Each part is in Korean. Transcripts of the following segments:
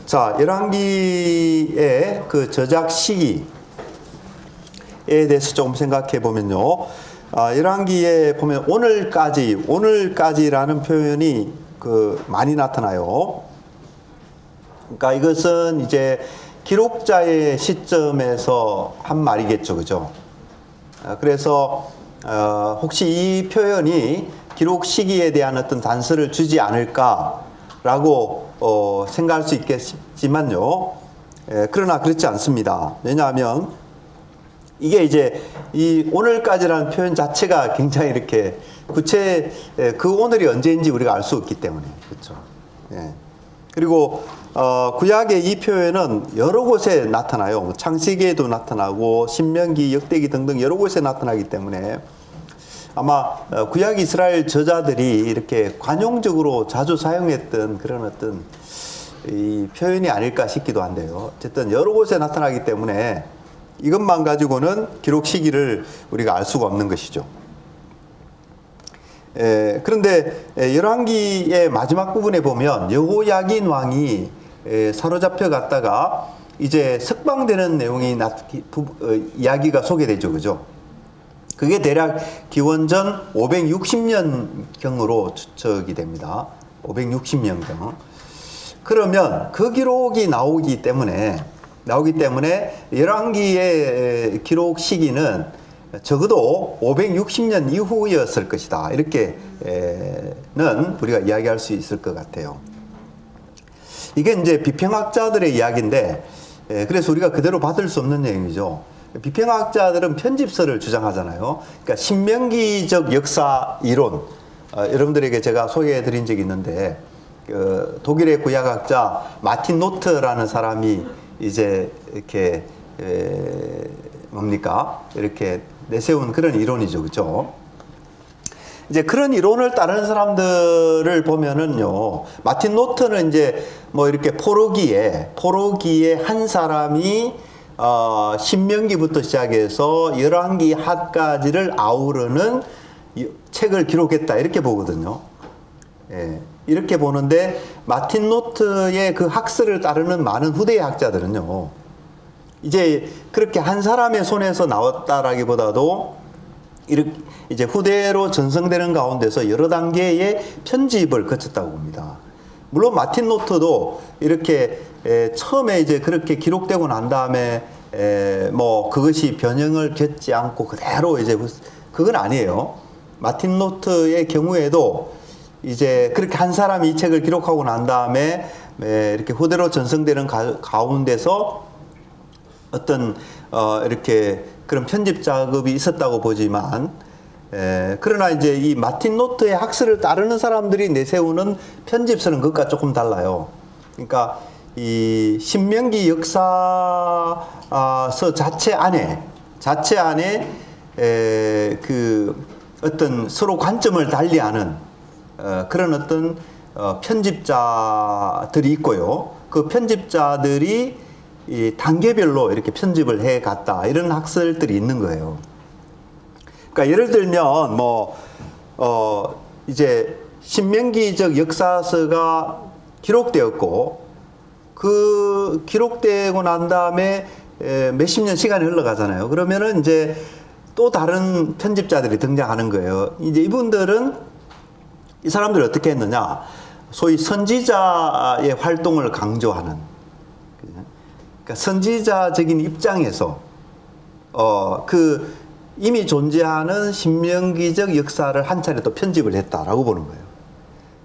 자, 열왕기의 그 저작 시기에 대해서 조금 생각해 보면요. 열왕기에 보면 오늘까지라는 표현이 많이 나타나요. 그러니까 이것은 이제 기록자의 시점에서 한 말이겠죠, 그죠? 그래서 혹시 이 표현이 기록 시기에 대한 어떤 단서를 주지 않을까라고 생각할 수 있겠지만요. 그러나 그렇지 않습니다. 왜냐하면 이게 이제 이 오늘까지라는 표현 자체가 굉장히 이렇게 그 오늘이 언제인지 우리가 알 수 없기 때문에 그렇죠. 예. 그리고 구약의 이 표현은 여러 곳에 나타나요. 창세기에도 나타나고 신명기, 역대기 등등 여러 곳에 나타나기 때문에 아마 구약 이스라엘 저자들이 이렇게 관용적으로 자주 사용했던 그런 어떤 이 표현이 아닐까 싶기도 한데요. 어쨌든 여러 곳에 나타나기 때문에 이것만 가지고는 기록 시기를 우리가 알 수가 없는 것이죠. 그런데 열왕기의 마지막 부분에 보면 여호야긴 왕이 사로잡혀 갔다가 이제 석방되는 내용이 이야기가 소개되죠, 그죠? 그게 대략 기원전 560년경으로 추측이 됩니다. 560년경. 그러면 그 기록이 나오기 때문에 열왕기의 기록 시기는 적어도 560년 이후였을 것이다. 이렇게는 우리가 이야기할 수 있을 것 같아요. 이게 이제 비평학자들의 이야기인데, 그래서 우리가 그대로 받을 수 없는 내용이죠. 비평학자들은 편집서를 주장하잖아요. 그러니까 신명기적 역사 이론, 여러분들에게 제가 소개해 드린 적이 있는데, 독일의 구약학자 마틴 노트라는 사람이 이제 이렇게 이렇게 내세운 그런 이론이죠, 그렇죠? 이제 그런 이론을 따르는 사람들을 보면은요, 마틴 노트는 이제 뭐 이렇게 포로기에 한 사람이 신명기부터 시작해서 열왕기 하까지를 아우르는 책을 기록했다 이렇게 보거든요. 예, 이렇게 보는데 마틴 노트의 그 학설을 따르는 많은 후대의 학자들은요, 이제 그렇게 한 사람의 손에서 나왔다라기보다도 이렇게 이제 후대로 전승되는 가운데서 여러 단계의 편집을 거쳤다고 봅니다. 물론 마틴 노트도 이렇게 처음에 이제 그렇게 기록되고 난 다음에 뭐 그것이 변형을 겪지 않고 그대로 이제 그건 아니에요. 마틴 노트의 경우에도 이제 그렇게 한 사람이 이 책을 기록하고 난 다음에 이렇게 후대로 전승되는 가운데서 어떤 이렇게 그런 편집 작업이 있었다고 보지만, 그러나 이제 이 마틴 노트의 학설을 따르는 사람들이 내세우는 편집서는 그것과 조금 달라요. 그러니까 이 신명기 역사서 자체 안에 그 어떤 서로 관점을 달리하는 그런 어떤 편집자들이 있고요. 그 편집자들이 이 단계별로 이렇게 편집을 해 갔다 이런 학설들이 있는 거예요. 그러니까 예를 들면 이제 신명기적 역사서가 기록되었고 그 기록되고 난 다음에 몇십 년 시간이 흘러가잖아요. 그러면은 이제 또 다른 편집자들이 등장하는 거예요. 이제 이 사람들이 어떻게 했느냐? 소위 선지자의 활동을 강조하는, 그러니까 선지자적인 입장에서 그 이미 존재하는 신명기적 역사를 한 차례 또 편집을 했다라고 보는 거예요.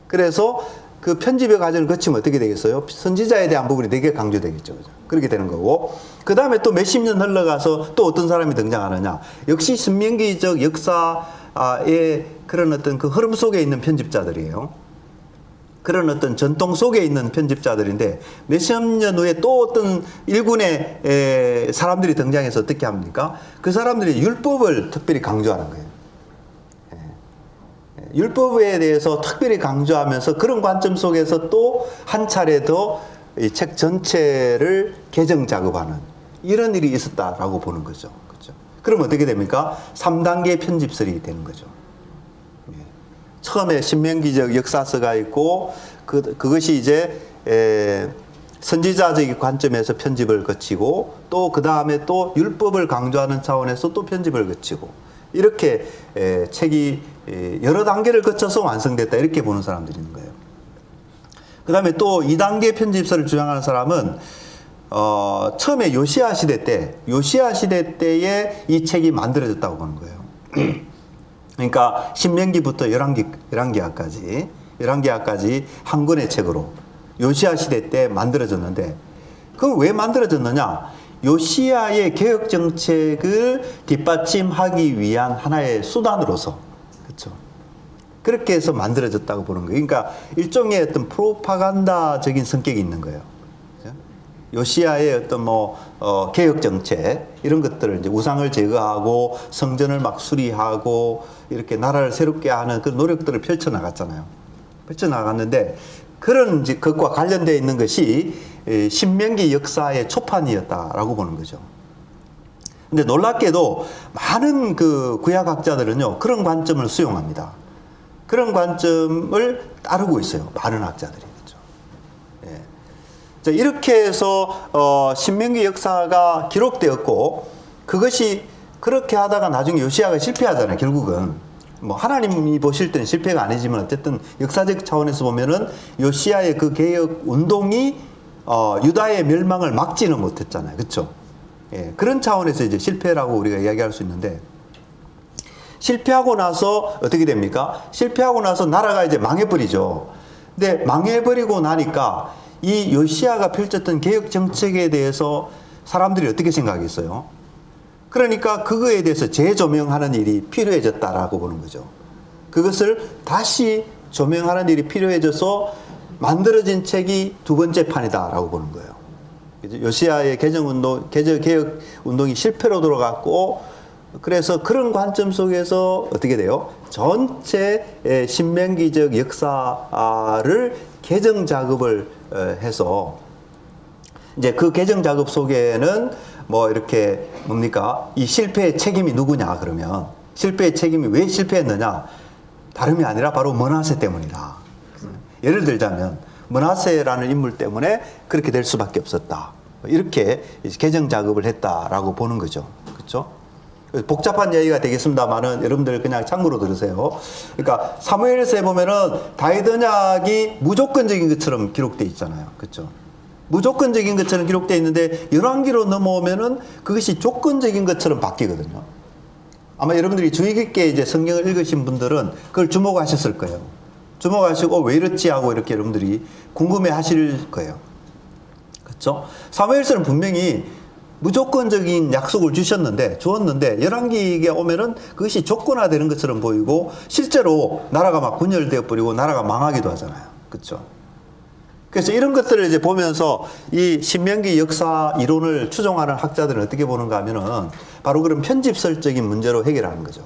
그래서 그 편집의 과정을 거치면 어떻게 되겠어요? 선지자에 대한 부분이 되게 강조되겠죠. 그죠? 그렇게 되는 거고, 그 다음에 또 몇십 년 흘러가서 또 어떤 사람이 등장하느냐? 역시 신명기적 역사의 그런 어떤 그 흐름 속에 있는 편집자들이에요. 그런 어떤 전통 속에 있는 편집자들인데 몇십 년 후에 또 어떤 일군의 사람들이 등장해서 어떻게 합니까? 그 사람들이 율법을 특별히 강조하는 거예요. 율법에 대해서 특별히 강조하면서 그런 관점 속에서 또 한 차례 더 이 책 전체를 개정 작업하는 이런 일이 있었다라고 보는 거죠. 그렇죠? 그럼 어떻게 됩니까? 3단계 편집설이 되는 거죠. 처음에 신명기적 역사서가 있고 그것이 이제 선지자적인 관점에서 편집을 거치고 또 그 다음에 또 율법을 강조하는 차원에서 또 편집을 거치고 이렇게 책이 여러 단계를 거쳐서 완성됐다 이렇게 보는 사람들이 있는 거예요. 그 다음에 또 2단계 편집서를 주장하는 사람은 처음에 요시야 시대 때에 이 책이 만들어졌다고 보는 거예요. 그러니까 신명기부터 열왕기하까지 한 권의 책으로 요시야 시대 때 만들어졌는데 그럼 왜 만들어졌느냐? 요시야의 개혁 정책을 뒷받침하기 위한 하나의 수단으로서 그렇죠. 그렇게 해서 만들어졌다고 보는 거예요. 그러니까 일종의 어떤 프로파간다적인 성격이 있는 거예요. 그렇죠? 요시야의 어떤 개혁 정책 이런 것들을 이제 우상을 제거하고 성전을 막 수리하고 이렇게 나라를 새롭게 하는 그 노력들을 펼쳐나갔잖아요. 펼쳐나갔는데 그런 이제 것과 관련되어 있는 것이 신명기 역사의 초판이었다라고 보는 거죠. 근데 놀랍게도 많은 그 구약학자들은요, 그런 관점을 수용합니다. 그런 관점을 따르고 있어요. 많은 학자들이. 그렇죠. 예. 자, 이렇게 해서, 신명기 역사가 기록되었고, 그것이 그렇게 하다가 나중에 요시야가 실패하잖아요, 결국은. 뭐 하나님이 보실 때는 실패가 아니지만 어쨌든 역사적 차원에서 보면은 요시야의 그 개혁 운동이 유다의 멸망을 막지는 못했잖아요. 그렇죠? 예, 그런 차원에서 이제 실패라고 우리가 이야기할 수 있는데 실패하고 나서 어떻게 됩니까? 실패하고 나서 나라가 이제 망해버리죠. 근데 망해버리고 나니까 이 요시야가 펼쳤던 개혁 정책에 대해서 사람들이 어떻게 생각했어요? 그러니까 그거에 대해서 재조명하는 일이 필요해졌다라고 보는 거죠. 그것을 다시 조명하는 일이 필요해져서 만들어진 책이 두 번째 판이다라고 보는 거예요. 요시야의 개혁 운동이 실패로 돌아갔고, 그래서 그런 관점 속에서 어떻게 돼요? 전체 신명기적 역사를 개정 작업을 해서 이제 그 개정 작업 속에는 뭐 이렇게 뭡니까? 이 실패의 책임이 누구냐 그러면 실패의 책임이 왜 실패했느냐? 다름이 아니라 바로 므낫세 때문이다. 예를 들자면 므낫세라는 인물 때문에 그렇게 될 수밖에 없었다. 이렇게 개정 작업을 했다라고 보는 거죠. 그렇죠? 복잡한 얘기가 되겠습니다만은 여러분들 그냥 참고로 들으세요. 그러니까 사무엘서에 보면은 다윗 언약이 무조건적인 것처럼 기록되어 있잖아요. 그렇죠? 무조건적인 것처럼 기록되어 있는데 열왕기로 넘어오면은 그것이 조건적인 것처럼 바뀌거든요. 아마 여러분들이 주의 깊게 이제 성경을 읽으신 분들은 그걸 주목하셨을 거예요. 주목하시고 왜 이렇지 하고 이렇게 여러분들이 궁금해 하실 거예요. 그렇죠? 사무엘서는 분명히 무조건적인 약속을 주었는데 열왕기에 오면은 그것이 조건화되는 것처럼 보이고 실제로 나라가 막 분열되어 버리고 나라가 망하기도 하잖아요. 그렇죠? 그래서 이런 것들을 이제 보면서 이 신명기 역사 이론을 추종하는 학자들은 어떻게 보는가 하면은 바로 그런 편집설적인 문제로 해결하는 거죠.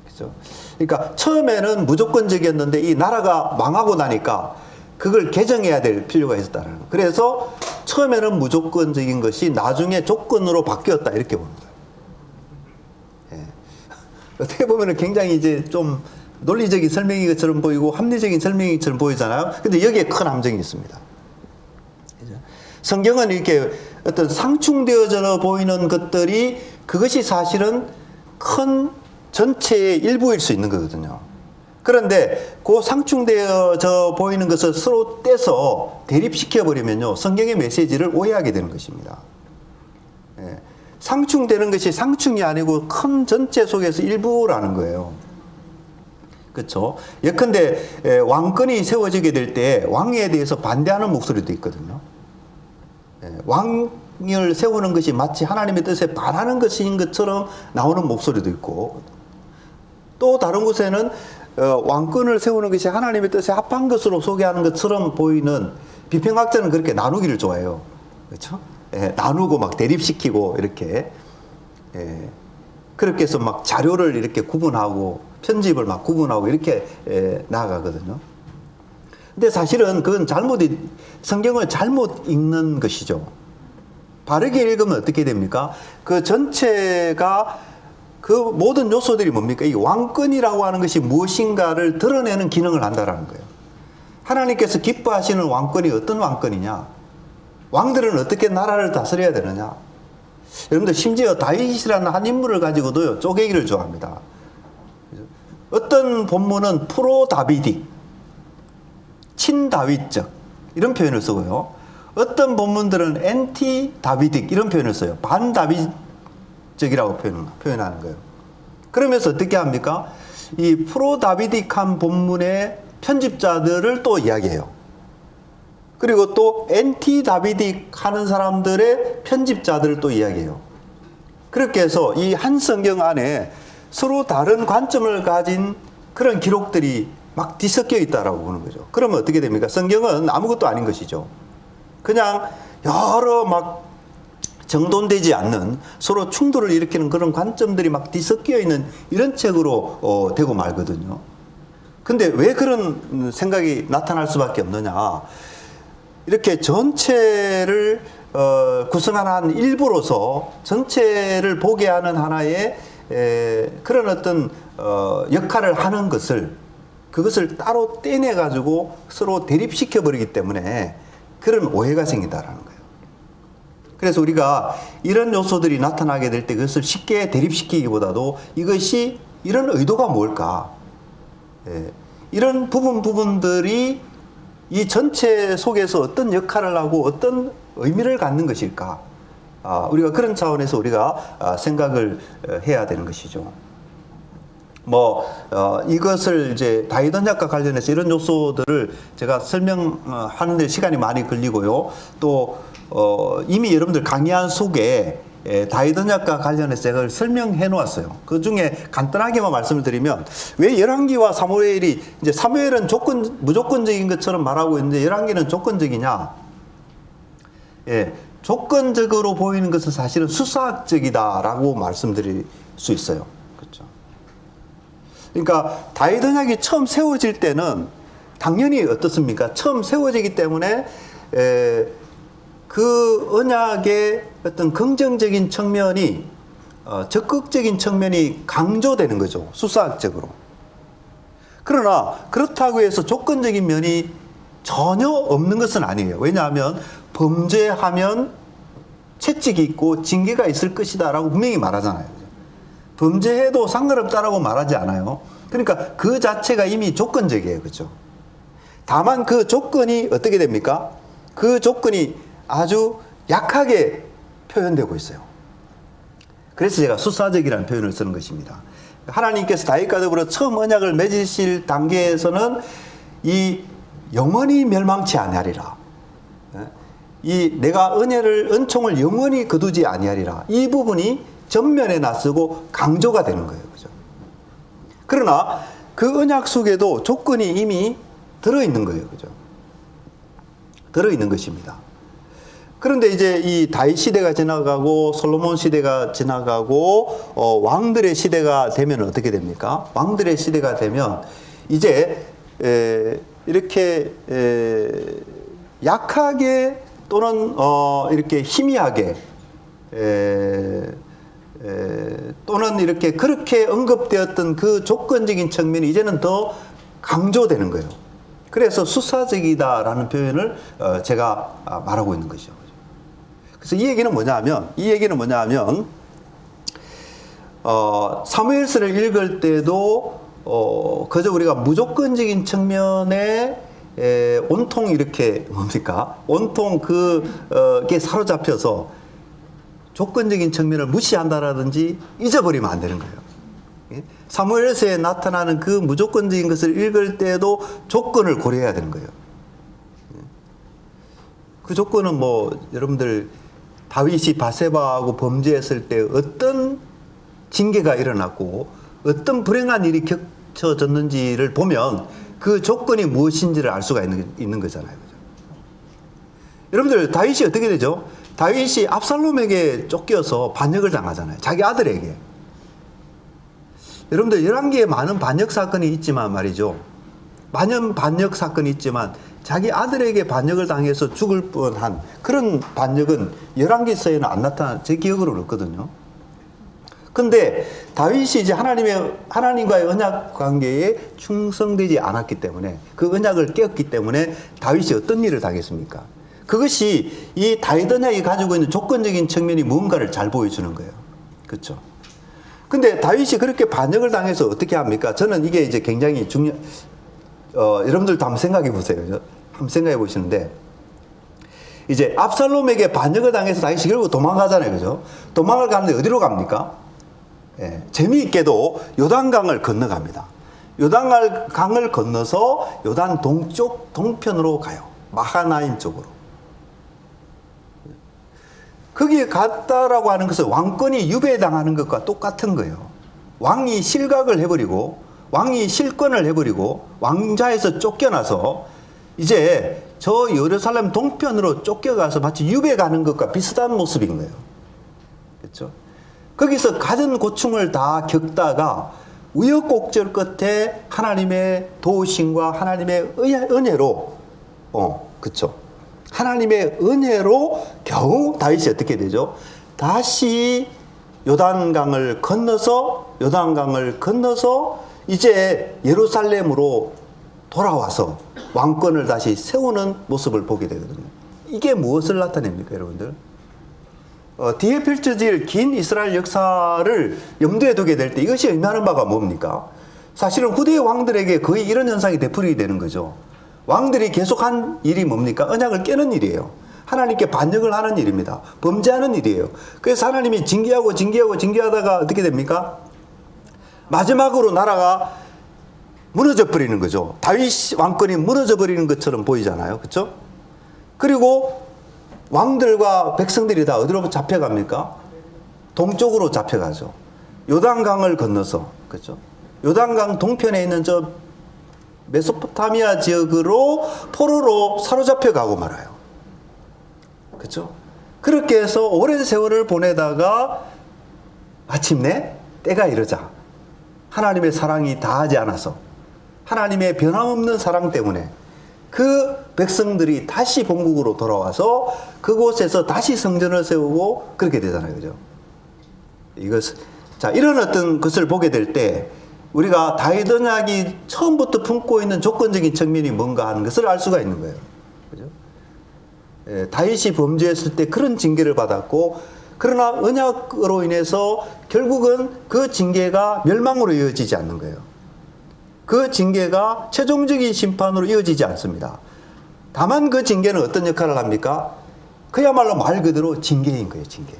그렇죠? 그러니까 처음에는 무조건적이었는데 이 나라가 망하고 나니까 그걸 개정해야 될 필요가 있었다는 거예요. 그래서 처음에는 무조건적인 것이 나중에 조건으로 바뀌었다 이렇게 보는 거예요. 예. 어떻게 보면은 굉장히 이제 좀 논리적인 설명인 것처럼 보이고 합리적인 설명인 것처럼 보이잖아요. 근데 여기에 큰 함정이 있습니다. 성경은 이렇게 어떤 상충되어져 보이는 것들이 그것이 사실은 큰 전체의 일부일 수 있는 거거든요. 그런데 그 상충되어져 보이는 것을 서로 떼서 대립시켜버리면요, 성경의 메시지를 오해하게 되는 것입니다. 예. 상충되는 것이 상충이 아니고 큰 전체 속에서 일부라는 거예요. 그렇죠? 예컨대 왕권이 세워지게 될 때 왕에 대해서 반대하는 목소리도 있거든요. 왕을 세우는 것이 마치 하나님의 뜻에 반하는 것인 것처럼 나오는 목소리도 있고, 또 다른 곳에는 왕권을 세우는 것이 하나님의 뜻에 합한 것으로 소개하는 것처럼 보이는, 비평학자는 그렇게 나누기를 좋아해요. 그렇죠? 나누고 막 대립시키고 이렇게 그렇게 해서 막 자료를 이렇게 구분하고 편집을 막 구분하고 이렇게 나아가거든요. 근데 사실은 그건 성경을 잘못 읽는 것이죠. 바르게 읽으면 어떻게 됩니까? 그 전체가 그 모든 요소들이 뭡니까? 이 왕권이라고 하는 것이 무엇인가를 드러내는 기능을 한다라는 거예요. 하나님께서 기뻐하시는 왕권이 어떤 왕권이냐? 왕들은 어떻게 나라를 다스려야 되느냐? 여러분들 심지어 다윗이라는 한 인물을 가지고도요 쪼개기를 좋아합니다. 어떤 본문은 프로 다비딕, 친다윗적 이런 표현을 쓰고요. 어떤 본문들은 엔티 다비딕 이런 표현을 써요. 반다윗적이라고 표현하는 거예요. 그러면서 어떻게 합니까? 이 프로 다비딕한 본문의 편집자들을 또 이야기해요. 그리고 또 엔티 다비딕 하는 사람들의 편집자들을 또 이야기해요. 그렇게 해서 이 한 성경 안에 서로 다른 관점을 가진 그런 기록들이 막 뒤섞여 있다라고 보는 거죠. 그러면 어떻게 됩니까? 성경은 아무것도 아닌 것이죠. 그냥 여러 막 정돈되지 않는 서로 충돌을 일으키는 그런 관점들이 막 뒤섞여 있는 이런 책으로 되고 말거든요. 근데 왜 그런 생각이 나타날 수밖에 없느냐? 이렇게 전체를 구성하는 일부로서 전체를 보게 하는 하나의 그런 어떤 역할을 하는 그것을 따로 떼내 가지고 서로 대립시켜 버리기 때문에 그런 오해가 생긴다라는 거예요. 그래서 우리가 이런 요소들이 나타나게 될 때 그것을 쉽게 대립시키기보다도 이것이 이런 의도가 뭘까? 이런 부분들이 이 전체 속에서 어떤 역할을 하고 어떤 의미를 갖는 것일까? 우리가 그런 차원에서 우리가 생각을 해야 되는 것이죠. 이것을 이제 다윗 언약과 관련해서 이런 요소들을 제가 설명하는 데 시간이 많이 걸리고요. 또 이미 여러분들 강의한 속에 다윗 언약과 관련해서 제가 설명해 놓았어요. 그 중에 간단하게만 말씀을 드리면 왜 열왕기와 사무엘이 이제 사무엘은 무조건적인 것처럼 말하고 있는데 열왕기는 조건적이냐? 조건적으로 보이는 것은 사실은 수사학적이다라고 말씀드릴 수 있어요. 그렇죠? 그러니까 다윗 언약이 처음 세워질 때는 당연히 어떻습니까? 처음 세워지기 때문에 그 언약의 어떤 긍정적인 측면이 적극적인 측면이 강조되는 거죠. 수사학적으로. 그러나 그렇다고 해서 조건적인 면이 전혀 없는 것은 아니에요. 왜냐하면 범죄하면 채찍이 있고 징계가 있을 것이다 라고 분명히 말하잖아요. 범죄해도 상관없다라고 말하지 않아요. 그러니까 그 자체가 이미 조건적이에요. 그렇죠? 다만 그 조건이 어떻게 됩니까? 그 조건이 아주 약하게 표현되고 있어요. 그래서 제가 수사적이라는 표현을 쓰는 것입니다. 하나님께서 다윗과 더불어 처음 언약을 맺으실 단계에서는 이 영원히 멸망치 아니하리라. 이 내가 은총을 영원히 거두지 아니하리라. 이 부분이 전면에 나서고 강조가 되는 거예요. 그죠? 그러나 그 언약 속에도 조건이 이미 들어있는 거예요. 그죠? 들어있는 것입니다. 그런데 이제 이 다윗 시대가 지나가고 솔로몬 시대가 지나가고 왕들의 시대가 되면 어떻게 됩니까? 왕들의 시대가 되면 이제 이렇게 약하게 또는 이렇게 희미하게 또는 이렇게 그렇게 언급되었던 그 조건적인 측면이 이제는 더 강조되는 거예요. 그래서 수사적이다라는 표현을 제가 말하고 있는 것이죠. 그래서 이 얘기는 뭐냐면 사무엘서를 읽을 때도 그저 우리가 무조건적인 측면에 온통 이렇게 온통 그게 사로잡혀서 조건적인 측면을 무시한다라든지 잊어버리면 안 되는 거예요. 사무엘서에 나타나는 그 무조건적인 것을 읽을 때도 조건을 고려해야 되는 거예요. 그 조건은 여러분들 다윗이 바세바하고 범죄했을 때 어떤 징계가 일어났고 어떤 불행한 일이 겹쳐졌는지를 보면 그 조건이 무엇인지를 알 수가 있는 거잖아요. 그죠? 여러분들 다윗이 어떻게 되죠? 다윗이 압살롬에게 쫓겨서 반역을 당하잖아요. 자기 아들에게. 여러분들 열왕기에 많은 반역 사건이 있지만 말이죠. 많은 반역 사건이 있지만 자기 아들에게 반역을 당해서 죽을 뻔한 그런 반역은 열왕기서에는 안 나타나 제 기억으로는 없거든요. 근데 다윗이 이제 하나님과의 언약 관계에 충성되지 않았기 때문에 그 언약을 깨었기 때문에 다윗이 어떤 일을 당했습니까? 그것이 이 다윗 언약이 가지고 있는 조건적인 측면이 뭔가를 잘 보여주는 거예요. 그렇죠? 근데 다윗이 그렇게 반역을 당해서 어떻게 합니까? 저는 이게 이제 굉장히 여러분들도 한번 생각해 보세요. 한번 생각해 보시는데, 이제 압살롬에게 반역을 당해서 다윗이 결국 도망가잖아요. 그죠? 도망을 가는데 어디로 갑니까? 예, 재미있게도 요단강을 건너갑니다. 요단강을 건너서 요단 동쪽 동편으로 가요. 마하나임 쪽으로. 거기에 갔다라고 하는 것은 왕권이 유배당하는 것과 똑같은 거예요. 왕이 실각을 해버리고, 왕이 실권을 해버리고, 왕자에서 쫓겨나서 이제 저 예루살렘 동편으로 쫓겨가서 마치 유배 가는 것과 비슷한 모습인 거예요. 그렇죠? 거기서 갖은 고충을 다 겪다가 우여곡절 끝에 하나님의 도우심과 하나님의 은혜로, 그렇죠? 하나님의 은혜로 겨우 다윗이 어떻게 되죠? 다시 요단강을 건너서 이제 예루살렘으로 돌아와서 왕권을 다시 세우는 모습을 보게 되거든요. 이게 무엇을 나타냅니까, 여러분들? 뒤에 펼쳐질 긴 이스라엘 역사를 염두에 두게 될 때 이것이 의미하는 바가 뭡니까? 사실은 후대의 왕들에게 거의 이런 현상이 되풀이게 되는 거죠. 왕들이 계속한 일이 뭡니까? 언약을 깨는 일이에요. 하나님께 반역을 하는 일입니다. 범죄하는 일이에요. 그래서 하나님이 징계하다가 어떻게 됩니까? 마지막으로 나라가 무너져 버리는 거죠. 다윗 왕권이 무너져 버리는 것처럼 보이잖아요. 그렇죠? 그리고 왕들과 백성들이 다 어디로 잡혀갑니까? 동쪽으로 잡혀가죠. 요단강을 건너서. 그렇죠? 요단강 동편에 있는 저 메소포타미아 지역으로 포로로 사로잡혀 가고 말아요. 그렇죠? 그렇게 해서 오랜 세월을 보내다가 마침내 때가 이르자 하나님의 사랑이 다하지 않아서 하나님의 변함없는 사랑 때문에 그 백성들이 다시 본국으로 돌아와서 그곳에서 다시 성전을 세우고 그렇게 되잖아요. 그죠? 자, 이런 어떤 것을 보게 될 때 우리가 다윗 언약이 처음부터 품고 있는 조건적인 측면이 뭔가 하는 것을 알 수가 있는 거예요. 그죠? 예, 다윗이 범죄했을 때 그런 징계를 받았고, 그러나 언약으로 인해서 결국은 그 징계가 멸망으로 이어지지 않는 거예요. 그 징계가 최종적인 심판으로 이어지지 않습니다. 다만 그 징계는 어떤 역할을 합니까? 그야말로 말 그대로 징계인 거예요, 징계.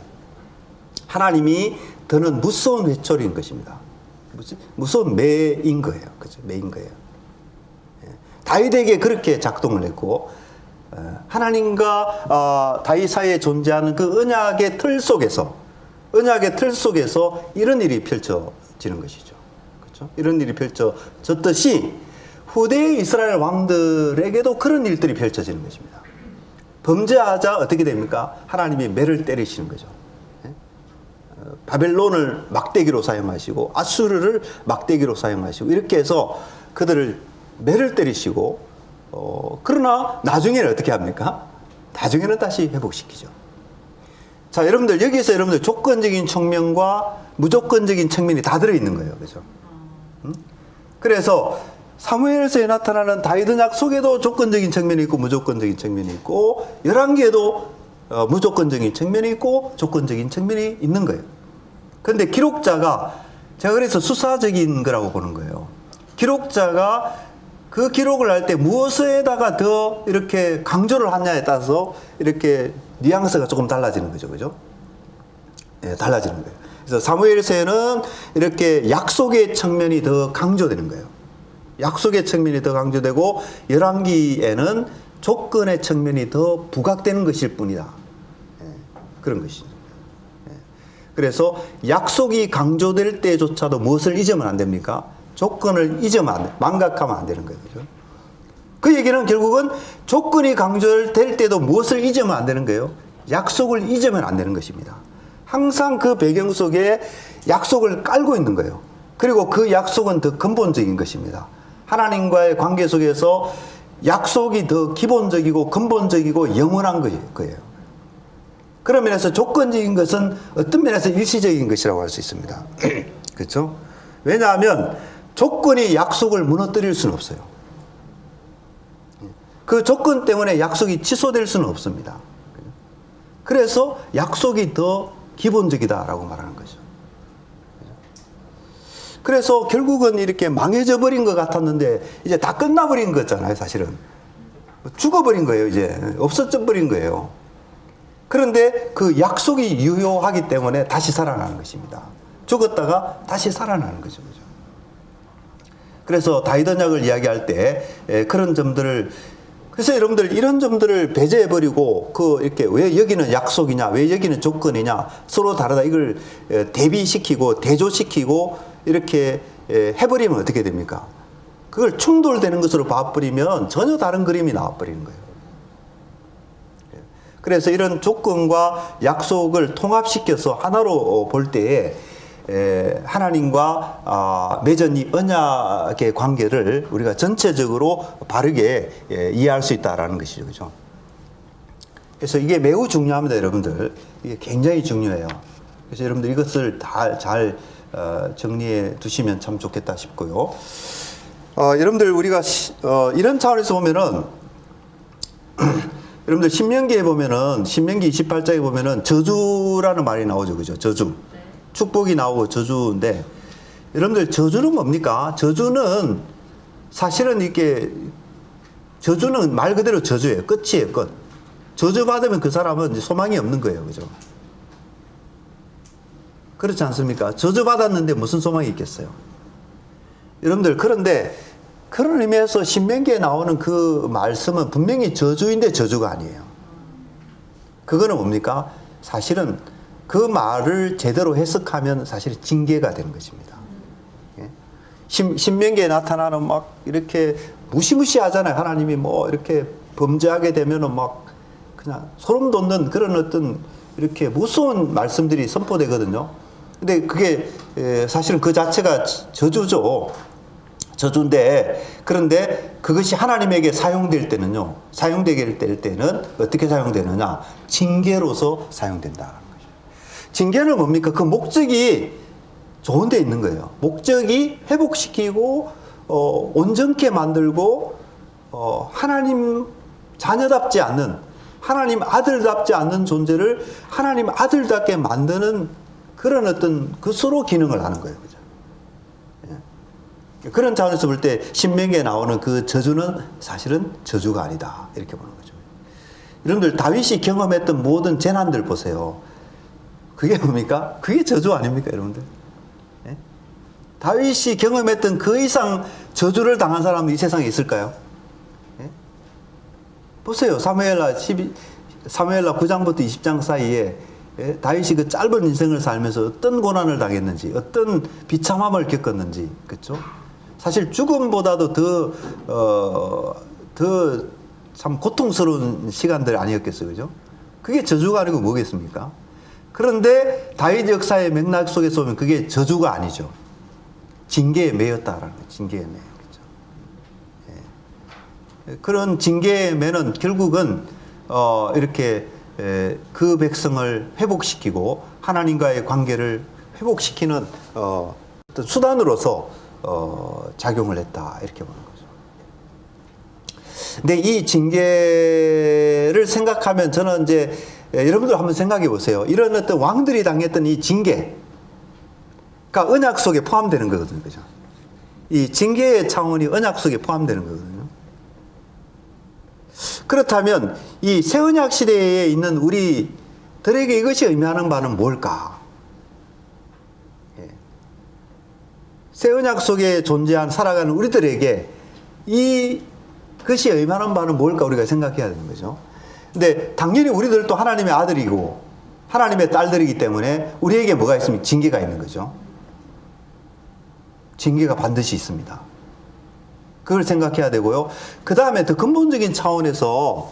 하나님이 더는 무서운 회초리인 것입니다. 무서운 매인 거예요. 그죠? 매인 거예요. 다윗에게 그렇게 작동을 했고, 하나님과 다윗 사이에 존재하는 그 언약의 틀 속에서 이런 일이 펼쳐지는 것이죠. 그렇죠? 이런 일이 펼쳐졌듯이 후대의 이스라엘 왕들에게도 그런 일들이 펼쳐지는 것입니다. 범죄하자 어떻게 됩니까? 하나님이 매를 때리시는 거죠. 바벨론을 막대기로 사용하시고 아수르를 막대기로 사용하시고 이렇게 해서 그들을 매를 때리시고, 그러나 나중에는 어떻게 합니까? 나중에는 다시 회복시키죠. 자, 여러분들 여기서 여러분들 조건적인 측면과 무조건적인 측면이 다 들어있는 거예요. 그죠? 그래서 사무엘서에 나타나는 다윗 언약 속에도 조건적인 측면이 있고 무조건적인 측면이 있고, 열왕기에도 무조건적인 측면이 있고 조건적인 측면이 있는 거예요. 그런데 기록자가, 제가 그래서 수사적인 거라고 보는 거예요. 기록자가 그 기록을 할 때 무엇에다가 더 이렇게 강조를 하냐에 따라서 이렇게 뉘앙스가 조금 달라지는 거죠. 그죠? 예, 달라지는 거예요. 그래서 사무엘서에는 이렇게 약속의 측면이 더 강조되는 거예요. 약속의 측면이 더 강조되고, 열왕기에는 조건의 측면이 더 부각되는 것일 뿐이다. 예, 그런 것이죠. 예. 그래서 약속이 강조될 때조차도 무엇을 잊으면 안 됩니까? 조건을 잊으면 안 돼. 망각하면 안 되는 거예요. 그죠? 그 얘기는 결국은 조건이 강조될 때도 무엇을 잊으면 안 되는 거예요? 약속을 잊으면 안 되는 것입니다. 항상 그 배경 속에 약속을 깔고 있는 거예요. 그리고 그 약속은 더 근본적인 것입니다. 하나님과의 관계 속에서 약속이 더 기본적이고 근본적이고 영원한 거예요. 그런 면에서 조건적인 것은 어떤 면에서 일시적인 것이라고 할 수 있습니다. 그렇죠? 왜냐하면 조건이 약속을 무너뜨릴 수는 없어요. 그 조건 때문에 약속이 취소될 수는 없습니다. 그래서 약속이 더 기본적이다라고 말하는 거죠. 그래서 결국은 이렇게 망해져 버린 것 같았는데 이제 다 끝나버린 거잖아요, 사실은. 죽어버린 거예요, 이제. 없어져 버린 거예요. 그런데 그 약속이 유효하기 때문에 다시 살아나는 것입니다. 죽었다가 다시 살아나는 거죠. 그죠? 그래서 다윗 언약을 이야기할 때 그런 점들을, 그래서 여러분들 이런 점들을 배제해버리고 이렇게 왜 여기는 약속이냐, 왜 여기는 조건이냐, 서로 다르다, 이걸 대비시키고 대조시키고 이렇게 해버리면 어떻게 됩니까? 그걸 충돌되는 것으로 봐버리면 전혀 다른 그림이 나와버리는 거예요. 그래서 이런 조건과 약속을 통합시켜서 하나로 볼 때에 하나님과 맺은 이 언약의 관계를 우리가 전체적으로 바르게 이해할 수 있다라는 것이죠. 그죠? 그래서 이게 매우 중요합니다, 여러분들. 이게 굉장히 중요해요. 그래서 여러분들 이것을 잘 정리해 두시면 참 좋겠다 싶고요. 여러분들 우리가 이런 차원에서 보면은 여러분들 신명기에 보면은 신명기 28장에 보면은 저주라는 말이 나오죠. 그죠? 저주. 축복이 나오고 저주인데 여러분들 저주는 뭡니까? 저주는 사실은 이렇게 저주는 말 그대로 저주예요. 끝이에요. 끝. 저주받으면 그 사람은 소망이 없는 거예요. 그죠? 그렇지 않습니까? 저주받았는데 무슨 소망이 있겠어요? 여러분들 그런데 그런 의미에서 신명기에 나오는 그 말씀은 분명히 저주인데 저주가 아니에요. 그거는 뭡니까? 사실은 그 말을 제대로 해석하면 사실 징계가 되는 것입니다. 예? 신명기에 나타나는 막 이렇게 무시무시하잖아요. 하나님이 뭐 이렇게 범죄하게 되면은 막 그냥 소름 돋는 그런 어떤 이렇게 무서운 말씀들이 선포되거든요. 근데 그게 사실은 그 자체가 저주죠. 저주인데, 그런데 그것이 하나님에게 사용될 때는요, 사용되게 될 때는 어떻게 사용되느냐? 징계로서 사용된다는 거죠. 징계는 뭡니까? 그 목적이 좋은 데 있는 거예요. 목적이 회복시키고, 온전케 만들고, 하나님 자녀답지 않는, 하나님 아들답지 않는 존재를 하나님 아들답게 만드는 그런 어떤 그 서로 기능을 하는 거예요. 그죠? 그런 차원에서 볼 때 신명기에 나오는 그 저주는 사실은 저주가 아니다, 이렇게 보는 거죠. 여러분들 다윗이 경험했던 모든 재난들 보세요. 그게 뭡니까? 그게 저주 아닙니까, 여러분들? 예? 다윗이 경험했던 그 이상 저주를 당한 사람이 이 세상에 있을까요? 예? 보세요. 사무엘라 9장부터 20장 사이에 다윗이 그 짧은 인생을 살면서 어떤 고난을 당했는지, 어떤 비참함을 겪었는지, 그렇죠? 사실 죽음보다도 더 참 고통스러운 시간들 아니었겠어요, 그죠? 그게 저주가 아니고 뭐겠습니까? 그런데 다윗 역사의 맥락 속에서 보면 그게 저주가 아니죠. 징계에 매였다라는 거예요. 징계에 매. 그렇죠? 예. 그런 징계에 매는 결국은 이렇게 그 백성을 회복시키고 하나님과의 관계를 회복시키는 어떤 수단으로서 작용을 했다, 이렇게 보는 거죠. 근데 이 징계를 생각하면 저는 이제 여러분들 한번 생각해 보세요. 이런 어떤 왕들이 당했던 이 징계가 언약 속에 포함되는 거거든요. 그죠? 이 징계의 차원이 언약 속에 포함되는 거거든요. 그렇다면 이 새 언약 시대에 있는 우리들에게 이것이 의미하는 바는 뭘까? 새 언약 속에 존재한 살아가는 우리들에게 이것이 의미하는 바는 뭘까 우리가 생각해야 되는 거죠. 근데 당연히 우리들도 하나님의 아들이고 하나님의 딸들이기 때문에 우리에게 뭐가 있습니까? 징계가 있는 거죠. 징계가 반드시 있습니다. 그걸 생각해야 되고요. 그 다음에 더 근본적인 차원에서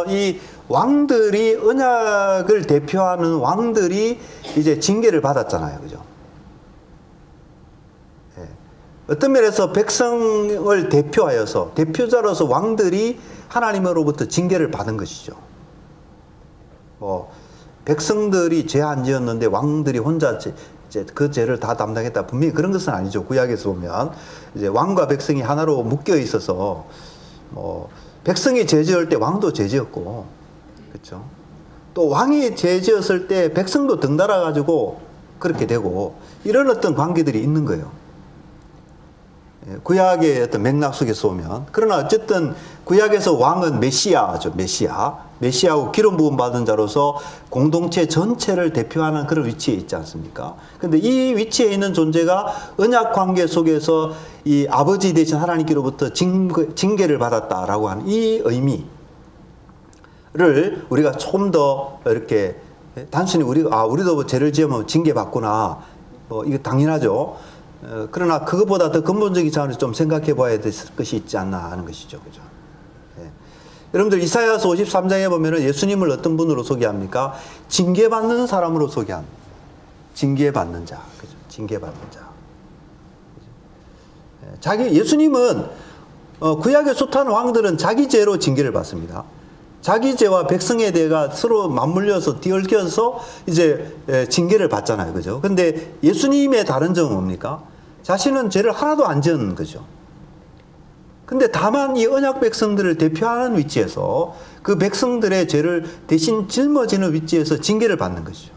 이 왕들이, 언약을 대표하는 왕들이 이제 징계를 받았잖아요. 그죠? 예. 어떤 면에서 백성을 대표하여서, 대표자로서 왕들이 하나님으로부터 징계를 받은 것이죠. 백성들이 죄 안 지었는데 왕들이 혼자 이제 그 죄를 다 담당했다, 분명히 그런 것은 아니죠. 구약에서 보면 이제 왕과 백성이 하나로 묶여 있어서 뭐 백성이 죄 지을 때 왕도 죄 지었고, 그렇죠? 또 왕이 죄 지었을 때 백성도 덩달아 가지고 그렇게 되고, 이런 어떤 관계들이 있는 거예요. 구약의 어떤 맥락 속에서 오면. 그러나 어쨌든 구약에서 왕은 메시아죠. 메시아고 기름 부음 받은 자로서 공동체 전체를 대표하는 그런 위치에 있지 않습니까? 근데 이 위치에 있는 존재가 언약 관계 속에서 이 아버지 되신 하나님께로부터 징계를 받았다라고 하는 이 의미를 우리가 조금 더 이렇게 단순히 우리도 죄를 지으면 징계받구나. 이거 당연하죠. 그러나 그것보다 더 근본적인 차원에서 좀 생각해 봐야 될 것이 있지 않나 하는 것이죠. 그죠? 예. 여러분들 이사야서 53장에 보면은 예수님을 어떤 분으로 소개합니까? 징계받는 사람으로 소개합니다. 징계받는 자. 그죠? 징계받는 자. 예수님은, 구약의 숱한 왕들은 자기 죄로 징계를 받습니다. 자기 죄와 백성에 대해가 서로 맞물려서 뒤얽혀서 이제 징계를 받잖아요. 그죠? 근데 예수님의 다른 점은 뭡니까? 자신은 죄를 하나도 안 지은 거죠. 근데 다만 이 언약 백성들을 대표하는 위치에서 그 백성들의 죄를 대신 짊어지는 위치에서 징계를 받는 것이죠.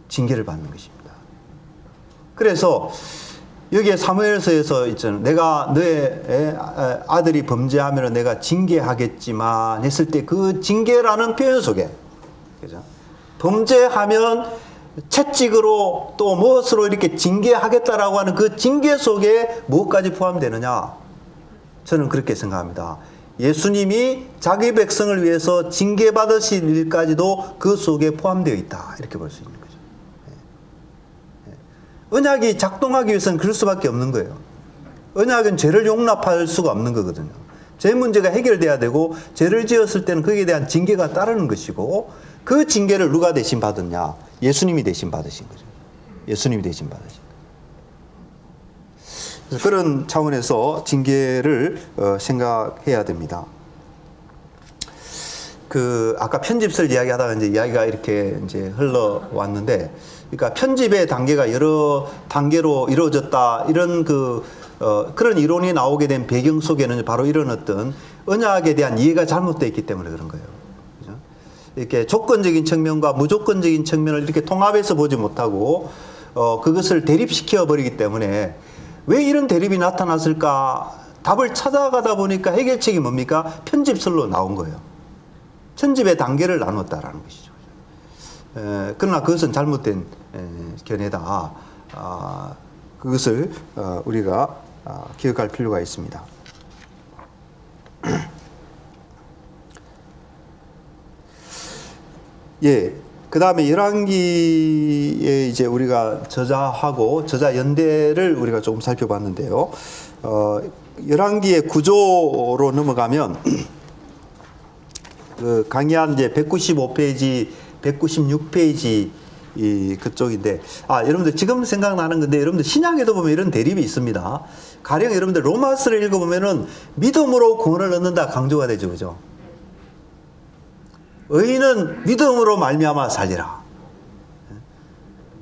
징계를 받는 것입니다. 그래서 여기에 사무엘서에서 있잖아요. 내가 너의 아들이 범죄하면 내가 징계하겠지만 했을 때 그 징계라는 표현 속에, 그죠? 범죄하면 채찍으로 또 무엇으로 이렇게 징계하겠다라고 하는 그 징계 속에 무엇까지 포함되느냐? 저는 그렇게 생각합니다. 예수님이 자기 백성을 위해서 징계받으실 일까지도 그 속에 포함되어 있다. 이렇게 볼 수 있는 거죠. 언약이 작동하기 위해서는 그럴 수밖에 없는 거예요. 언약은 죄를 용납할 수가 없는 거거든요. 죄 문제가 해결돼야 되고, 죄를 지었을 때는 거기에 대한 징계가 따르는 것이고, 그 징계를 누가 대신 받았냐? 예수님이 대신 받으신 거죠. 예수님이 대신 받으신 거예요. 그런 차원에서 징계를 생각해야 됩니다. 아까 편집설 이야기하다가 이제 이야기가 이렇게 이제 흘러왔는데, 그러니까 편집의 단계가 여러 단계로 이루어졌다, 이런 그런 이론이 나오게 된 배경 속에는 바로 이런 어떤 언약에 대한 이해가 잘못되어 있기 때문에 그런 거예요. 그죠? 이렇게 조건적인 측면과 무조건적인 측면을 이렇게 통합해서 보지 못하고, 그것을 대립시켜 버리기 때문에 왜 이런 대립이 나타났을까? 답을 찾아가다 보니까 해결책이 뭡니까? 편집설로 나온 거예요. 편집의 단계를 나눴다라는 것이죠. 그러나 그것은 잘못된 견해다. 그것을 우리가 기억할 필요가 있습니다. 예. 그 다음에 열왕기에 이제 우리가 저자하고 저자 연대를 우리가 조금 살펴봤는데요. 열왕기의 구조로 넘어가면 그 강의한 이제 195페이지, 196페이지 그쪽인데, 여러분들 지금 생각나는 건데, 여러분들 신약에도 보면 이런 대립이 있습니다. 가령 여러분들 로마서를 읽어보면은 믿음으로 구원을 얻는다 강조가 되죠, 그죠? 의인은 믿음으로 말미암아 살리라.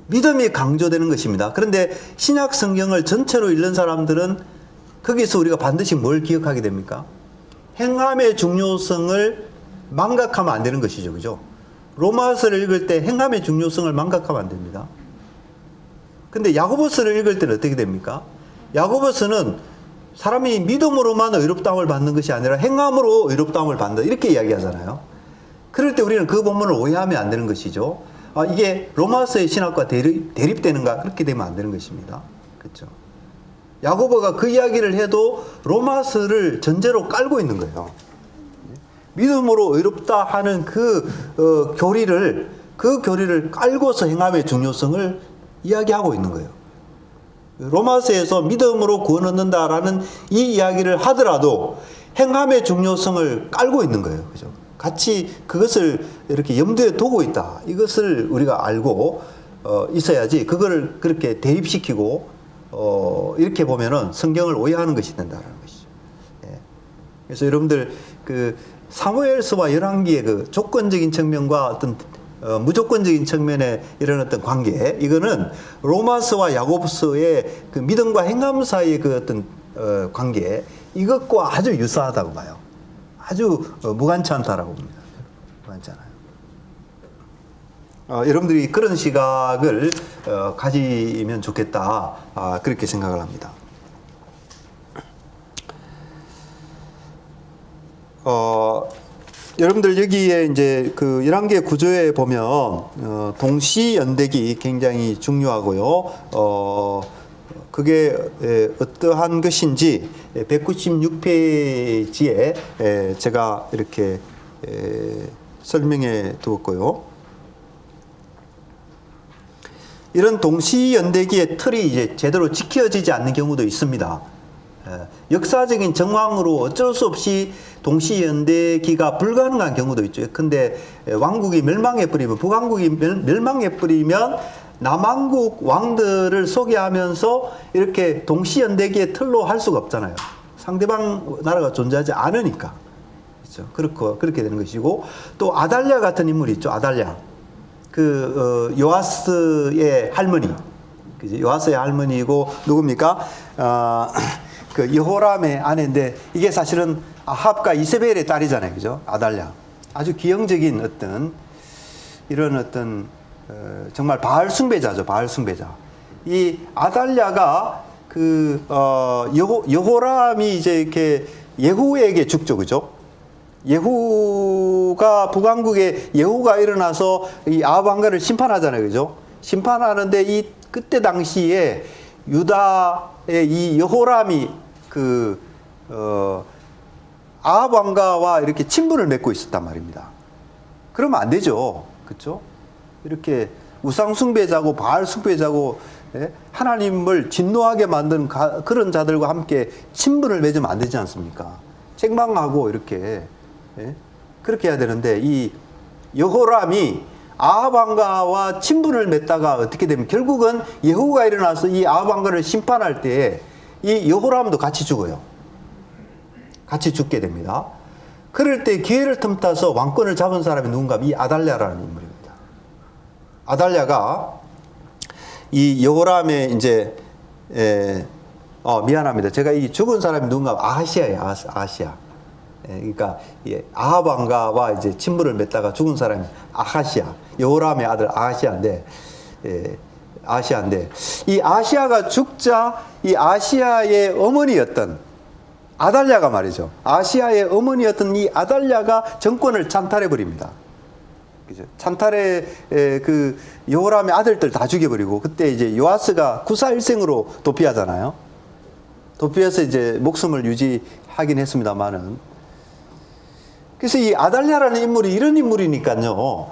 믿음이 강조되는 것입니다. 그런데 신약 성경을 전체로 읽는 사람들은 거기서 우리가 반드시 뭘 기억하게 됩니까? 행함의 중요성을 망각하면 안 되는 것이죠, 그죠? 로마서를 읽을 때 행함의 중요성을 망각하면 안 됩니다. 근데 야고보서를 읽을 때는 어떻게 됩니까? 야고보서는 사람이 믿음으로만 의롭다함을 받는 것이 아니라 행함으로 의롭다함을 받는다, 이렇게 이야기하잖아요. 그럴 때 우리는 그 본문을 오해하면 안 되는 것이죠. 이게 로마서의 신학과 대립되는가? 그렇게 되면 안 되는 것입니다. 그렇죠? 야고보가 그 이야기를 해도 로마서를 전제로 깔고 있는 거예요. 믿음으로 의롭다 하는 그 교리를 깔고서 행함의 중요성을 이야기하고 있는 거예요. 로마서에서 믿음으로 구원 얻는다라는 이 이야기를 하더라도 행함의 중요성을 깔고 있는 거예요. 그죠? 같이 그것을 이렇게 염두에 두고 있다. 이것을 우리가 알고 있어야지, 그거를 그렇게 대입시키고 이렇게 보면은 성경을 오해하는 것이 된다는 것이죠. 예. 그래서 여러분들 그 사무엘서와 열왕기의 그 조건적인 측면과 어떤 무조건적인 측면의 이런 어떤 관계, 이거는 로마서와 야고보서의 그 믿음과 행함 사이의 그 어떤 관계, 이것과 아주 유사하다고 봐요. 아주 무관치 않다라고 봅니다. 무관치 않아요. 여러분들이 그런 시각을 가지면 좋겠다. 그렇게 생각을 합니다. 여러분들 여기에 이제 그 11개 구조에 보면 동시연대기 굉장히 중요하고요. 그게 어떠한 것인지 196페이지에 제가 이렇게 설명해 두었고요. 이런 동시연대기의 틀이 이제 제대로 지켜지지 않는 경우도 있습니다. 역사적인 정황으로 어쩔 수 없이 동시연대기가 불가능한 경우도 있죠. 근데 왕국이 멸망해버리면, 북왕국이 멸망해버리면 남왕국 왕들을 소개하면서 이렇게 동시연대기의 틀로 할 수가 없잖아요. 상대방 나라가 존재하지 않으니까. 그렇죠. 그렇게 되는 것이고, 또 아달랴 같은 인물이 있죠. 아달랴. 요아스의 할머니. 그죠? 요아스의 할머니이고, 누굽니까? 그 여호람의 아내인데, 이게 사실은 아합과 이세벨의 딸이잖아요. 그죠? 아달랴. 아주 기형적인 이런 정말 바알 숭배자죠. 바알 숭배자. 이 아달랴가 여호람이 이제 이렇게 예후에게 죽죠. 그죠? 예후가 북왕국에 예후가 일어나서 이 아합 왕가를 심판하잖아요. 그죠? 심판하는데 그때 당시에 유다의 이 여호람이 아합 왕가와 이렇게 친분을 맺고 있었단 말입니다. 그러면 안 되죠. 그렇죠? 이렇게 우상 숭배자고 바알 숭배자고 하나님을 진노하게 만든 그런 자들과 함께 친분을 맺으면 안 되지 않습니까? 책망하고 이렇게 그렇게 해야 되는데, 이 여호람이 아합 왕가와 친분을 맺다가 어떻게 되면 결국은 예후가 일어나서 이 아합 왕가를 심판할 때에 이 여호람도 같이 죽어요. 같이 죽게 됩니다. 그럴 때 기회를 틈타서 왕권을 잡은 사람이 누군가, 이 아달랴라는 인물입니다. 아달랴가 이 여호람의 이제 미안합니다. 제가 이 죽은 사람이 누군가, 아하시아예요. 아하시아. 그러니까 아합 왕가와 이제 친분을 맺다가 죽은 사람이 아하시아. 여호람의 아들 아하시아인데, 이 아시아가 죽자 이 아시아의 어머니였던 아달랴가 말이죠. 아시아의 어머니였던 이 아달랴가 정권을 찬탈해 버립니다. 그죠? 찬탈해 여호람의 아들들 다 죽여버리고, 그때 이제 요아스가 구사일생으로 도피하잖아요. 도피해서 이제 목숨을 유지하긴 했습니다만은. 그래서 이 아달랴라는 인물이 이런 인물이니까요.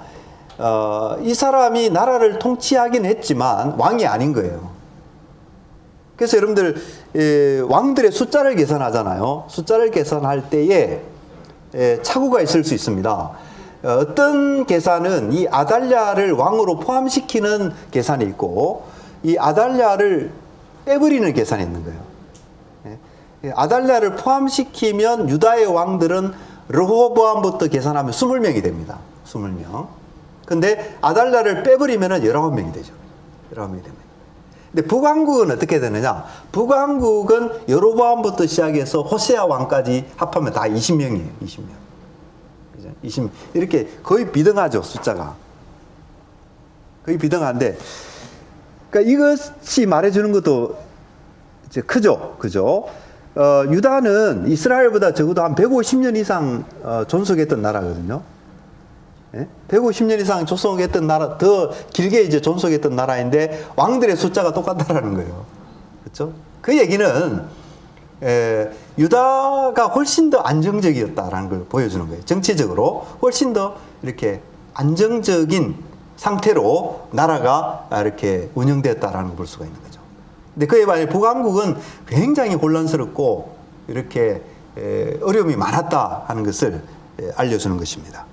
이 사람이 나라를 통치하긴 했지만 왕이 아닌 거예요. 그래서 여러분들 왕들의 숫자를 계산하잖아요. 숫자를 계산할 때에 착오가 있을 수 있습니다. 어떤 계산은 이 아달랴를 왕으로 포함시키는 계산이 있고, 이 아달랴를 빼버리는 계산이 있는 거예요. 아달랴를 포함시키면 유다의 왕들은 르호보암부터 계산하면 20명이 됩니다. 20명. 근데 아달랴를 빼버리면 19명이 되죠. 19명이 됩니다. 근데 북왕국은 어떻게 되느냐? 북왕국은 여로보암부터 시작해서 호세아 왕까지 합하면 다 20명이에요. 20명. 그죠? 20, 이렇게 거의 비등하죠, 숫자가. 거의 비등한데, 그러니까 이것이 말해주는 것도 이제 크죠. 그죠? 유다는 이스라엘보다 적어도 한 150년 이상 존속했던 나라거든요. 150년 이상 존속했던 나라, 더 길게 이제 존속했던 나라인데 왕들의 숫자가 똑같다라는 거예요. 그렇죠? 그 얘기는 유다가 훨씬 더 안정적이었다라는 걸 보여주는 거예요. 정치적으로 훨씬 더 이렇게 안정적인 상태로 나라가 이렇게 운영됐다라는 걸 볼 수가 있는 거죠. 근데 그에 반해 북왕국은 굉장히 혼란스럽고 이렇게 어려움이 많았다 하는 것을 알려주는 것입니다.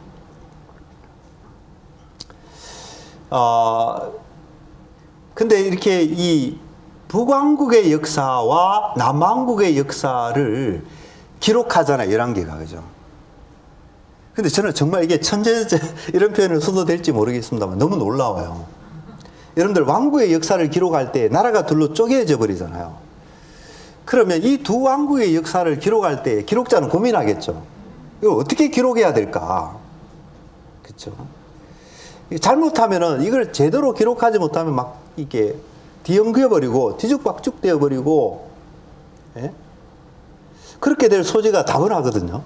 근데 이렇게 이 북왕국의 역사와 남왕국의 역사를 기록하잖아요. 11개가. 그죠? 근데 저는 정말 이게 천재적 이런 표현을 써도 될지 모르겠습니다만 너무 놀라워요. 여러분들 왕국의 역사를 기록할 때 나라가 둘로 쪼개져 버리잖아요. 그러면 이 두 왕국의 역사를 기록할 때 기록자는 고민하겠죠. 이걸 어떻게 기록해야 될까? 그렇죠? 잘못하면은 이걸 제대로 기록하지 못하면 막 이게 뒤엉겨버리고 뒤죽박죽 되어버리고, 예? 그렇게 될 소지가 다분하거든요.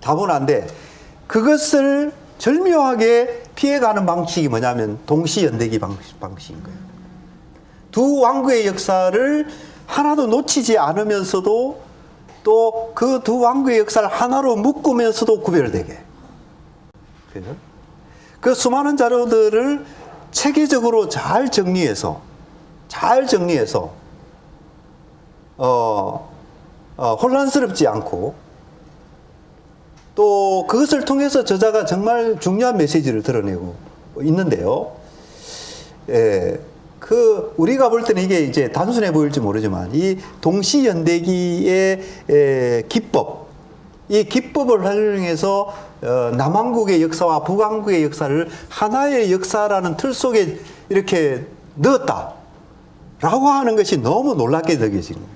다분한데 그것을 절묘하게 피해가는 방식이 뭐냐면 동시연대기 방식인 거예요. 두 왕국의 역사를 하나도 놓치지 않으면서도 또 그 두 왕국의 역사를 하나로 묶으면서도 구별되게. 그죠? 그 수많은 자료들을 체계적으로 잘 정리해서 혼란스럽지 않고 또 그것을 통해서 저자가 정말 중요한 메시지를 드러내고 있는데요. 예, 우리가 볼 때는 이게 이제 단순해 보일지 모르지만 이 동시연대기의 기법, 이 기법을 활용해서 남왕국의 역사와 북왕국의 역사를 하나의 역사라는 틀 속에 이렇게 넣었다라고 하는 것이 너무 놀랍게 느껴지는 거예요.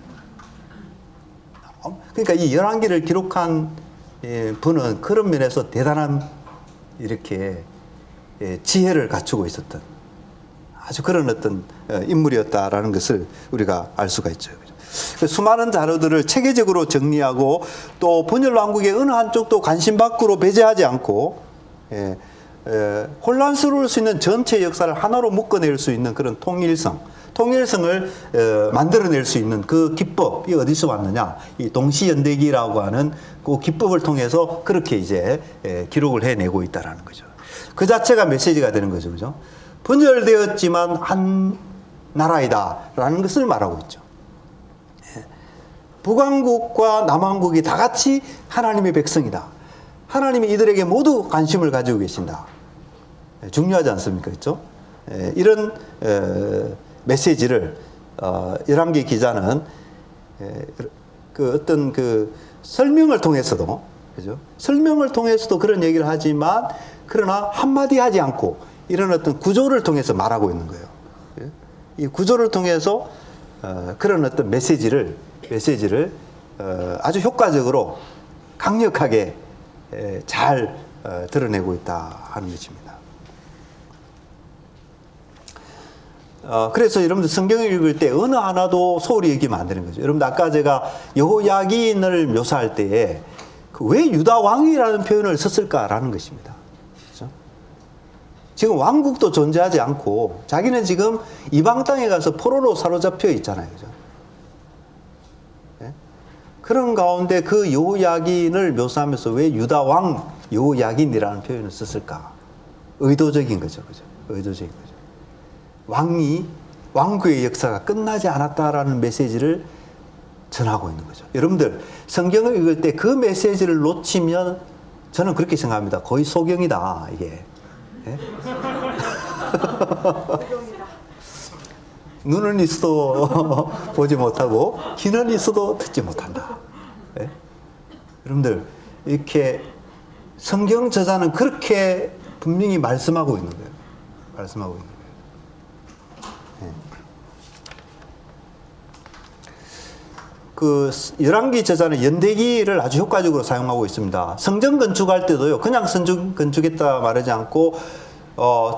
그러니까 이 열왕기를 기록한 분은 그런 면에서 대단한 이렇게 지혜를 갖추고 있었던 아주 그런 어떤 인물이었다라는 것을 우리가 알 수가 있죠. 수많은 자료들을 체계적으로 정리하고 또 분열왕국의 어느 한쪽도 관심 밖으로 배제하지 않고 혼란스러울 수 있는 전체 역사를 하나로 묶어낼 수 있는 그런 통일성을 만들어낼 수 있는 그 기법이 어디서 왔느냐? 이 동시연대기라고 하는 그 기법을 통해서 그렇게 이제 기록을 해내고 있다라는 거죠. 그 자체가 메시지가 되는 거죠, 그죠? 분열되었지만 한 나라이다라는 것을 말하고 있죠. 북왕국과 남왕국이 다 같이 하나님의 백성이다. 하나님이 이들에게 모두 관심을 가지고 계신다. 중요하지 않습니까? 그렇죠? 이런 메시지를 열왕기 기자는 그 어떤 그 설명을 통해서도, 그죠? 설명을 통해서도 그런 얘기를 하지만 그러나 한마디 하지 않고 이런 어떤 구조를 통해서 말하고 있는 거예요. 이 구조를 통해서 그런 어떤 메시지를 아주 효과적으로 강력하게 잘 드러내고 있다 하는 것입니다. 그래서 여러분들 성경을 읽을 때 어느 하나도 소홀히 읽으면 안 되는 거죠. 여러분들 아까 제가 여호야긴을 묘사할 때에 왜 유다 왕이라는 표현을 썼을까라는 것입니다. 그렇죠? 지금 왕국도 존재하지 않고 자기는 지금 이방 땅에 가서 포로로 사로잡혀 있잖아요. 그죠? 네? 그런 가운데 그 여호야긴을 묘사하면서 왜 유다 왕 여호야긴이라는 표현을 썼을까? 의도적인 거죠. 그죠? 의도적인 거죠. 왕국의 역사가 끝나지 않았다라는 메시지를 전하고 있는 거죠. 여러분들 성경을 읽을 때 그 메시지를 놓치면 저는 그렇게 생각합니다. 거의 소경이다 이게. 예? 눈은 있어도 보지 못하고 귀는 있어도 듣지 못한다. 예? 여러분들 이렇게 성경 저자는 그렇게 분명히 말씀하고 있는 거예요. 말씀하고 있는 거예요. 그 열왕기 저자는 연대기를 아주 효과적으로 사용하고 있습니다. 성전 건축할 때도요, 그냥 성전 건축했다 말하지 않고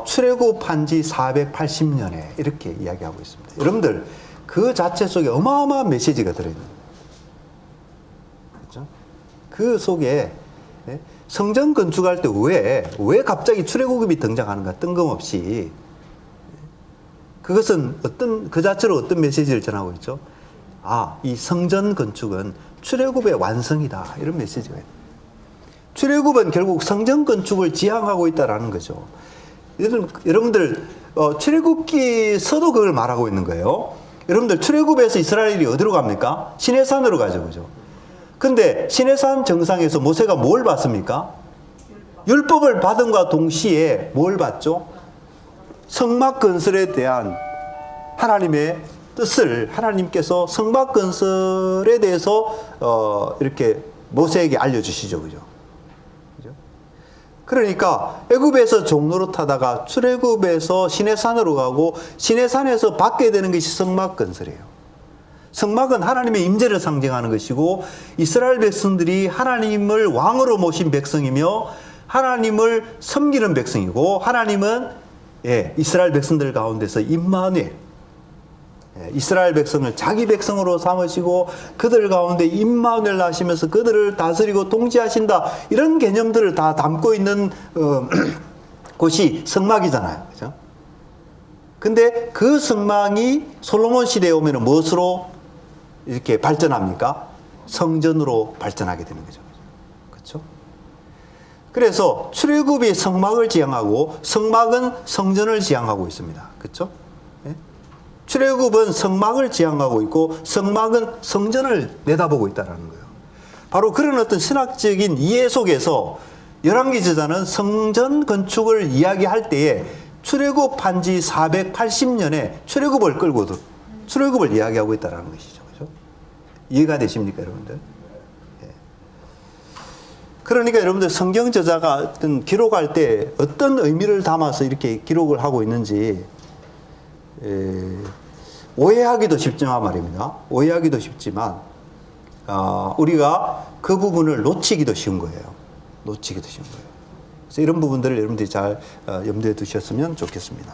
출애굽한 지 480년에 이렇게 이야기하고 있습니다. 여러분들 그 자체 속에 어마어마한 메시지가 들어있는 거예요. 그렇죠? 그 속에 성전 건축할 때 왜 갑자기 출애굽이 등장하는가 뜬금없이 그것은 그 자체로 어떤 메시지를 전하고 있죠? 이 성전 건축은 출애굽의 완성이다. 이런 메시지가 있어요. 출애굽은 결국 성전 건축을 지향하고 있다라는 거죠. 여러분들 출애굽기서도 그걸 말하고 있는 거예요. 여러분들 출애굽에서 이스라엘이 어디로 갑니까? 시내산으로 가죠, 그죠? 근데 시내산 정상에서 모세가 뭘 받습니까? 율법을 받음과 동시에 뭘 받죠? 성막 건설에 대한 하나님의 뜻을 하나님께서 성막 건설에 대해서 이렇게 모세에게 알려주시죠, 그죠? 그러니까 애굽에서 종로로 타다가 출애굽에서 시내산으로 가고 시내산에서 받게 되는 것이 성막 건설이에요. 성막은 하나님의 임재를 상징하는 것이고 이스라엘 백성들이 하나님을 왕으로 모신 백성이며 하나님을 섬기는 백성이고 하나님은 이스라엘 백성들 가운데서 임마누엘, 이스라엘 백성을 자기 백성으로 삼으시고 그들 가운데 임마누엘 하시면서 그들을 다스리고 통치하신다. 이런 개념들을 다 담고 있는 곳이 성막이잖아요. 그죠? 근데 그 성막이 솔로몬 시대에 오면 무엇으로 이렇게 발전합니까? 성전으로 발전하게 되는 거죠. 그렇죠? 그래서 출애굽이 성막을 지향하고 성막은 성전을 지향하고 있습니다. 그렇죠? 출애굽은 성막을 지향하고 있고 성막은 성전을 내다보고 있다는 거예요. 바로 그런 어떤 신학적인 이해 속에서 열왕기 저자는 성전 건축을 이야기할 때에 출애굽한 지 480년에 출애굽을 끌고 출애굽을 이야기하고 있다는 것이죠. 그렇죠? 이해가 되십니까, 여러분들? 그러니까 여러분들 성경 저자가 어떤 기록할 때 어떤 의미를 담아서 이렇게 기록을 하고 있는지 오해하기도 쉽지만 말입니다. 오해하기도 쉽지만 우리가 그 부분을 놓치기도 쉬운 거예요. 놓치기도 쉬운 거예요. 그래서 이런 부분들을 여러분들이 잘 염두에 두셨으면 좋겠습니다.